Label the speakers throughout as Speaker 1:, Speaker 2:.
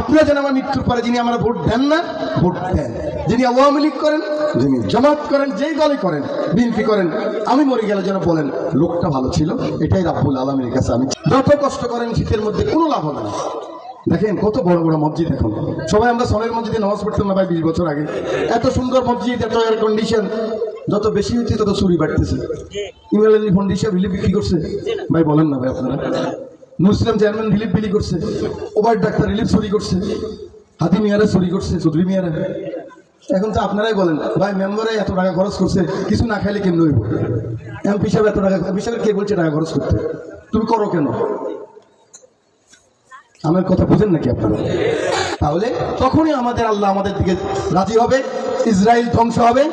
Speaker 1: আপনারা যেন আমার মৃত্যুর পরে যিনি আমরা ভোট দেন না, ভোট দেন, যিনি আওয়ামী লীগ করেন, যিনি জামাত করেন, যেই দলে করেন, বিএনপি করেন, আমি মরে গেলে যেন বলেন লোকটা ভালো ছিল। এটাই রাব্বুল আলামিনের কাছে আমি যত কষ্ট করেন শীতের মধ্যে কোনো লাভ হবে না। দেখেন কত বড় বড় মসজিদ এখন, সবাই আমরা সনের মসজিদে নামাজ পড়তাম না ভাই 20 বছর আগে। এত সুন্দর মসজিদ, এত এয়ার কন্ডিশন, যত বেশি হচ্ছে তত চুরি বাড়তেছে। ইমেল ফাউন্ডেশন রিলিফ বিক্রি করছে ভাই, বলেন না ভাই আপনারা। মুসলিম চেয়ারম্যান রিলিফ বিলি করছে, ওভার ডাক্তার রিলিফ চুরি করছে, হাতি মিয়ারা চুরি করছে, চৌধুরী মিয়ারা। এখন তো আপনারাই বলেন ভাই, মেম্বারে এত টাকা খরচ করছে, কিছু না খাইলে কেন হইব? এমপি সাহেব এত টাকা, এমপি সাহেব কে বলছে টাকা খরচ করতে? তুমি করো কেন? আমার কথা বুঝেন নাকি আপনারা? তাহলে তখনই আমাদের আল্লাহ আমাদের দিকে রাজি হবে, ইসরায়েল ধ্বংস হবে,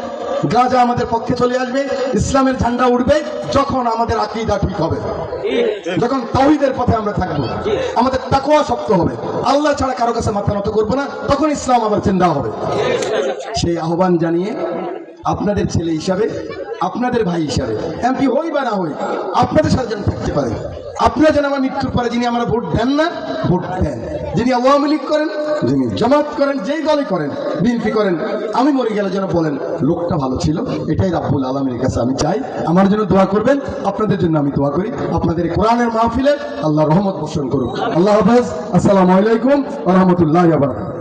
Speaker 1: গাজা আমাদের পক্ষে চলে আসবে, ইসলামের ঝান্ডা উঠবে, যখন আমাদের আকীদা ঠিক হবে, যখন তাওহীদের পথে আমরা থাকবো, আমাদের তাকওয়া শক্ত হবে, আল্লাহ ছাড়া কারো কাছে মাথা নত করবো না, তখন ইসলাম আবার জিন্দা হবে। সেই আহ্বান জানিয়ে আপনাদের ছেলে হিসাবে, আপনাদের ভাই হিসাবে, এমপি হই বা না হই, আপনাদের সাথে যেন থাকতে পারে। আপনারা যেন আমার মৃত্যুর পরে যিনি আমরা ভোট দেন না, ভোট দেন, যিনি আওয়ামী লীগ করেন, যিনি জামাত করেন, যেই দলে করেন, বিএনপি করেন, আমি মরে গেলে যেন বলেন লোকটা ভালো ছিল। এটাই রাব্বুল আলামিনের কাছে আমি চাই। আমার জন্য দোয়া করবেন, আপনাদের জন্য আমি দোয়া করি। আপনাদের কোরআনের মাহফিলে আল্লাহ রহমত বর্ষণ করুন। আল্লাহ হাফেজ। আসসালামু আলাইকুম ওয়া রাহমাতুল্লাহি ওয়া বারাকাতুহু।